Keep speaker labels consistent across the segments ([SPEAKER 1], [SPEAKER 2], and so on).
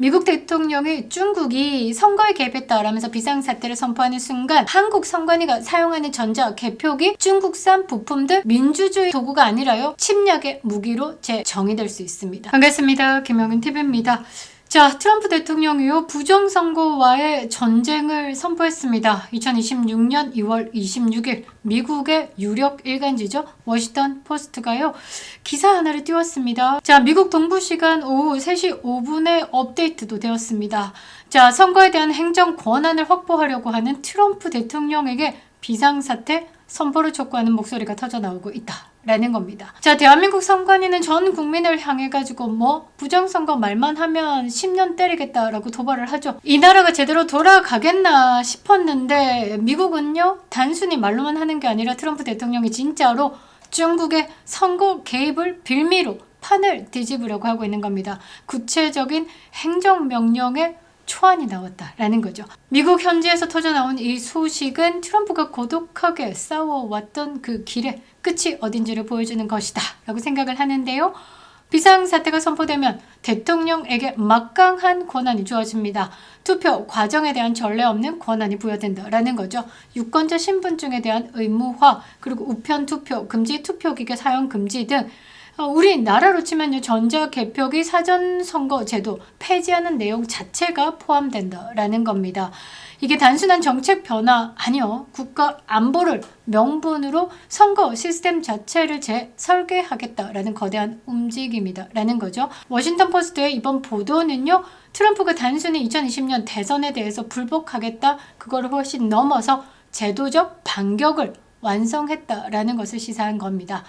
[SPEAKER 1] 미국 대통령이 중국이 선거에 개입했다라면서 비상사태를 선포하는 순간 한국 선관위가 사용하는 전자 개표기 중국산 부품들 민주주의 도구가 아니라요 침략의 무기로 재정의될 수 있습니다. 반갑습니다. 김영은 TV입니다. 자, 트럼프 대통령이요 부정선거와의 전쟁을 선포했습니다. 2026년 2월 26일 미국의 유력 일간지죠 워싱턴 포스트가요 기사 하나를 띄웠습니다. 자, 미국 동부시간 오후 3시 5분에 업데이트도 되었습니다. 자, 선거에 대한 행정 권한을 확보하려고 하는 트럼프 대통령에게 비상사태 선포를 촉구하는 목소리가 터져나오고 있다 라는 겁니다. 자, 대한민국 선관위는 전 국민을 향해 가지고 부정선거 말만 하면 10년 때리겠다라고 도발을 하죠. 이 나라가 제대로 돌아가겠나 싶었는데 미국은요 단순히 말로만 하는 게 아니라 트럼프 대통령이 진짜로 중국의 선거 개입을 빌미로 판을 뒤집으려고 하고 있는 겁니다. 구체적인 행정명령에 초안이 나왔다라는 거죠. 미국 현지에서 터져나온 이 소식은 트럼프가 고독하게 싸워왔던 그 길의 끝이 어딘지를 보여주는 것이다 라고 생각을 하는데요. 비상사태가 선포되면 대통령에게 막강한 권한이 주어집니다. 투표 과정에 대한 전례 없는 권한이 부여된다라는 거죠. 유권자 신분증에 대한 의무화, 그리고 우편 투표 금지, 투표기계 사용 금지 등 우리나라로 치면요 전자개표기 사전선거 제도 폐지하는 내용 자체가 포함된다라는 겁니다. 이게 단순한 정책 변화 아니요 국가 안보를 명분으로 선거 시스템 자체를 재설계하겠다라는 거대한 움직임이다라는 거죠. 워싱턴 포스트의 이번 보도는요 트럼프가 단순히 2020년 대선에 대해서 불복하겠다 그거를 훨씬 넘어서 제도적 반격을 완성했다라는 것을 시사한 겁니다.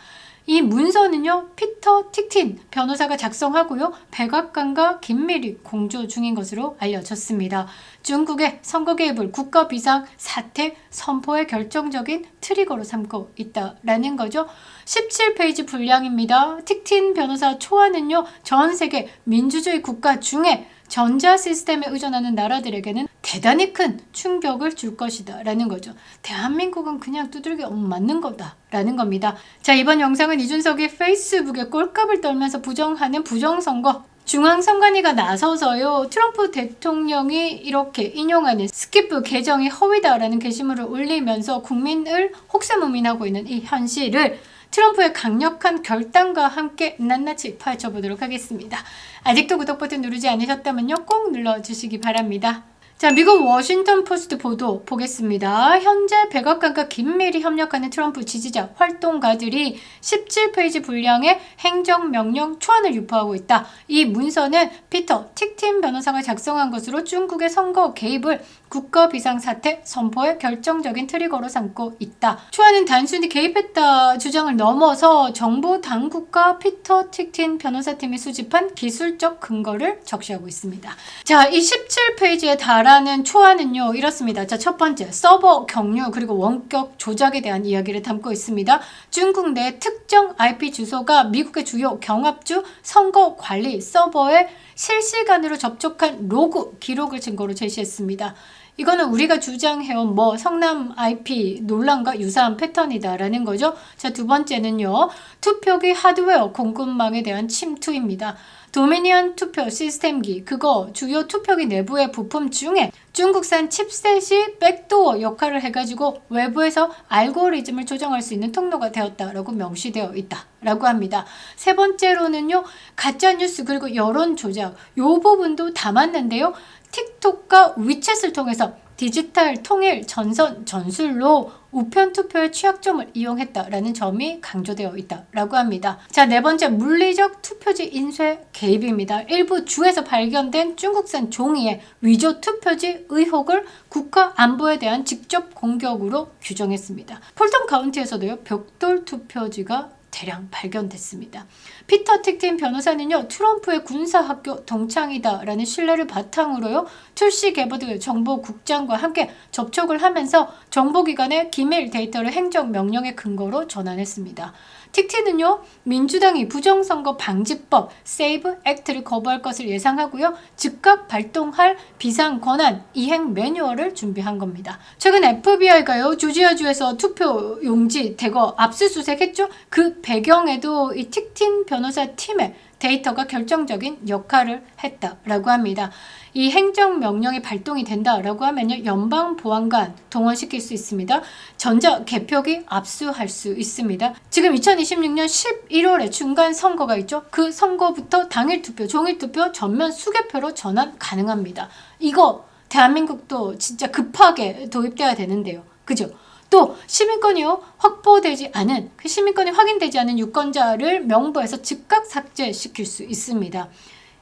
[SPEAKER 1] 이 문서는요 피터 틱틴 변호사가 작성하고요 백악관과 긴밀히 공조 중인 것으로 알려졌습니다. 중국의 선거 개입을 국가 비상 사태 선포의 결정적인 트리거로 삼고 있다라는 거죠. 17페이지 분량입니다. 틱틴 변호사 초안은요 전 세계 민주주의 국가 중에 전자 시스템에 의존하는 나라들에게는 대단히 큰 충격을 줄 것이다 라는 거죠. 대한민국은 그냥 두들겨 맞는 거다 라는 겁니다. 자, 이번 영상은 이준석이 페이스북에 꼴값을 떨면서 부정하는 부정선거 중앙선관위가 나서서요 트럼프 대통령이 이렇게 인용하는 스키프 개정이 허위다라는 게시물을 올리면서 국민을 혹세무민하고 있는 이 현실을 트럼프의 강력한 결단과 함께 낱낱이 파헤쳐보도록 하겠습니다. 아직도 구독 버튼 누르지 않으셨다면요 꼭 눌러주시기 바랍니다. 자, 미국 워싱턴 포스트 보도 보겠습니다. 현재 백악관과 긴밀히 협력하는 트럼프 지지자 활동가들이 17페이지 분량의 행정명령 초안을 유포하고 있다. 이 문서는 피터 틱틴 변호사가 작성한 것으로 중국의 선거 개입을 국가 비상사태 선포의 결정적인 트리거로 삼고 있다. 초안은 단순히 개입했다 주장을 넘어서 정보 당국과 피터 틱틴 변호사팀이 수집한 기술적 근거를 적시하고 있습니다. 자, 이 17페이지에 달하는 초안은요 이렇습니다. 자, 첫 번째 서버 경유 그리고 원격 조작에 대한 이야기를 담고 있습니다. 중국 내 특정 IP 주소가 미국의 주요 경합주 선거 관리 서버에 실시간으로 접촉한 로그 기록을 증거로 제시했습니다. 이거는 우리가 주장해온 성남 IP 논란과 유사한 패턴이다라는 거죠. 자, 두 번째는요. 투표기 하드웨어 공급망에 대한 침투입니다. 도미니언 투표 시스템기, 그거 주요 투표기 내부의 부품 중에 중국산 칩셋이 백도어 역할을 해가지고 외부에서 알고리즘을 조정할 수 있는 통로가 되었다라고 명시되어 있다라고 합니다. 세 번째로는요. 가짜뉴스 그리고 여론 조작, 요 부분도 담았는데요. 틱톡과 위챗을 통해서 디지털 통일 전선 전술로 우편 투표의 취약점을 이용했다라는 점이 강조되어 있다라고 합니다. 자, 네 번째 물리적 투표지 인쇄 개입입니다. 일부 주에서 발견된 중국산 종이의 위조 투표지 의혹을 국가 안보에 대한 직접 공격으로 규정했습니다. 폴턴 카운티에서도요 벽돌 투표지가 대량 발견됐습니다. 피터 틱틴 변호사는요 트럼프의 군사학교 동창이다라는 신뢰를 바탕으로요 출시 개보드 정보국장과 함께 접촉을 하면서 정보기관의 기밀 데이터를 행정명령의 근거로 전환했습니다. 틱틴은요 민주당이 부정선거 방지법 세이브 액트를 거부할 것을 예상하고요 즉각 발동할 비상권한 이행 매뉴얼을 준비한 겁니다. 최근 FBI가요 조지아주에서 투표용지 대거 압수수색했죠. 그 배경에도 이 틱틴 변호사 팀의 데이터가 결정적인 역할을 했다라고 합니다. 이 행정명령이 발동이 된다라고 하면요, 연방보안관 동원시킬 수 있습니다. 전자개표기 압수할 수 있습니다. 지금 2026년 11월에 중간선거가 있죠. 그 선거부터 당일투표, 종일투표, 전면 수개표로 전환 가능합니다. 이거 대한민국도 진짜 급하게 도입돼야 되는데요. 그죠? 또 시민권이요, 확보되지 않은, 그 시민권이 확인되지 않은 유권자를 명부에서 즉각 삭제시킬 수 있습니다.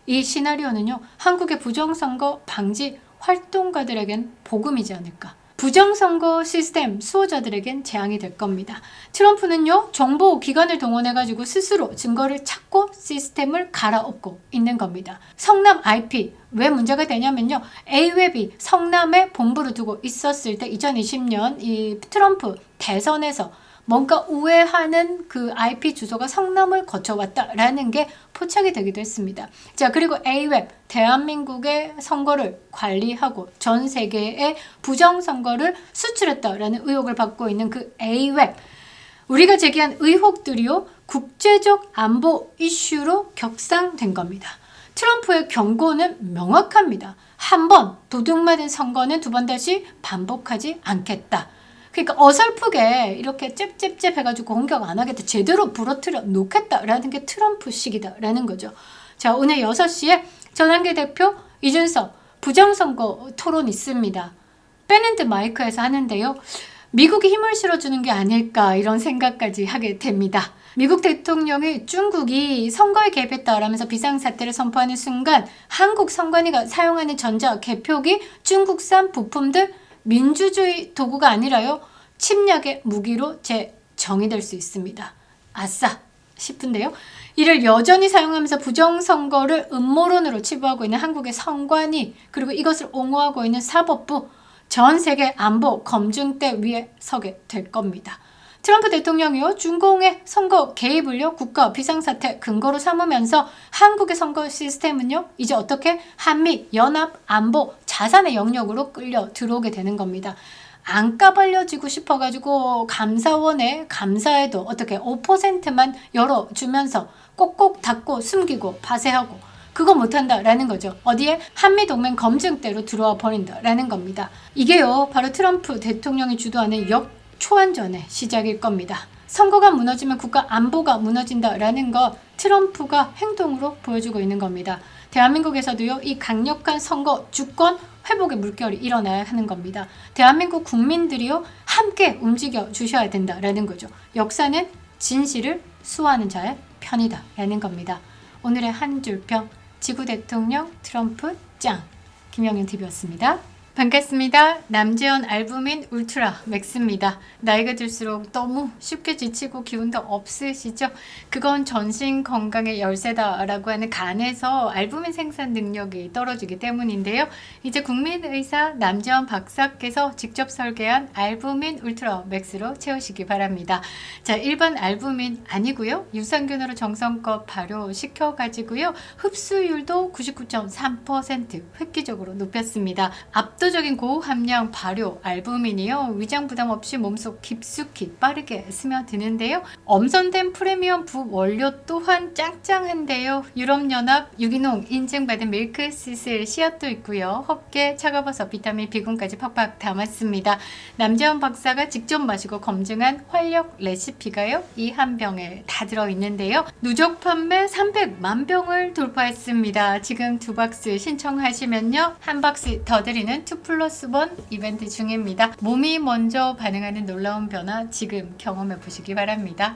[SPEAKER 1] 이 시나리오는요, 한국의 부정선거 방지 활동가들에겐 복음이지 않을까. 부정선거 시스템 수호자들에겐 재앙이 될 겁니다. 트럼프는요, 정보기관을 동원해가지고 스스로 증거를 찾고 시스템을 갈아엎고 있는 겁니다. 성남 IP, 왜 문제가 되냐면요, A웹이 성남에 본부를 두고 있었을 때 2020년 이 트럼프 대선에서 뭔가 우회하는 그 IP 주소가 성남을 거쳐왔다라는 게 포착이 되기도 했습니다. 자, 그리고 A웹, 대한민국의 선거를 관리하고 전 세계의 부정선거를 수출했다라는 의혹을 받고 있는 그 A웹, 우리가 제기한 의혹들이요, 국제적 안보 이슈로 격상된 겁니다. 트럼프의 경고는 명확합니다. 한 번 도둑맞은 선거는 두 번 다시 반복하지 않겠다. 그러니까 어설프게 이렇게 잽잽잽 해가지고 공격 안 하겠다, 제대로 부러뜨려 놓겠다라는 게 트럼프식이다라는 거죠. 자, 오늘 6시에 전환기 대표 이준석 부정선거 토론 있습니다. 밴드 마이크에서 하는데요, 미국이 힘을 실어주는 게 아닐까 이런 생각까지 하게 됩니다. 미국 대통령이 중국이 선거에 개입했다라면서 비상사태를 선포하는 순간 한국 선관위가 사용하는 전자개표기, 중국산 부품들 민주주의 도구가 아니라요, 침략의 무기로 재정의될 수 있습니다. 아싸 싶은데요. 이를 여전히 사용하면서 부정선거를 음모론으로 치부하고 있는 한국의 선관위, 그리고 이것을 옹호하고 있는 사법부, 전 세계 안보 검증대 위에 서게 될 겁니다. 트럼프 대통령이요, 중공의 선거 개입을요, 국가 비상사태 근거로 삼으면서 한국의 선거 시스템은요, 이제 어떻게 한미 연합 안보 자산의 영역으로 끌려 들어오게 되는 겁니다. 안 까발려지고 싶어가지고 감사원에 감사에도 어떻게 5%만 열어주면서 꼭꼭 닫고 숨기고 파쇄하고, 그거 못한다라는 거죠. 어디에? 한미동맹 검증대로 들어와 버린다라는 겁니다. 이게요, 바로 트럼프 대통령이 주도하는 초안전의 시작일 겁니다. 선거가 무너지면 국가 안보가 무너진다라는 거 트럼프가 행동으로 보여주고 있는 겁니다. 대한민국에서도요, 이 강력한 선거 주권 회복의 물결이 일어나야 하는 겁니다. 대한민국 국민들이요, 함께 움직여 주셔야 된다라는 거죠. 역사는 진실을 수호하는 자의 편이다라는 겁니다. 오늘의 한 줄평, 지구 대통령 트럼프 짱, 김영현 TV였습니다. 반갑습니다. 남재현 알부민 울트라 맥스입니다. 나이가 들수록 너무 쉽게 지치고 기운도 없으시죠? 그건 전신 건강의 열쇠다라고 하는 간에서 알부민 생산 능력이 떨어지기 때문인데요. 이제 국민의사 남재현 박사께서 직접 설계한 알부민 울트라 맥스로 채우시기 바랍니다. 자, 일반 알부민 아니고요, 유산균으로 정성껏 발효시켜가지고요, 흡수율도 99.3% 획기적으로 높였습니다. 압도적인 고함량 발효 알부민이요, 위장 부담 없이 몸속 깊숙이 빠르게 스며드는데요. 엄선된 프리미엄 부원료 또한 짱짱한데요. 유럽연합 유기농 인증받은 밀크시슬 씨앗도 있고요. 헛개, 차가버섯, 비타민 B군까지 팍팍 담았습니다. 남재원 박사가 직접 마시고 검증한 활력 레시피가요, 이 한 병에 다 들어있는데요. 누적 판매 300만 병을 돌파했습니다. 지금 2박스 신청하시면요, 한 박스 더 드리는 2+1 이벤트 중입니다. 몸이 먼저 반응하는 놀라운 변화 지금 경험해 보시기 바랍니다.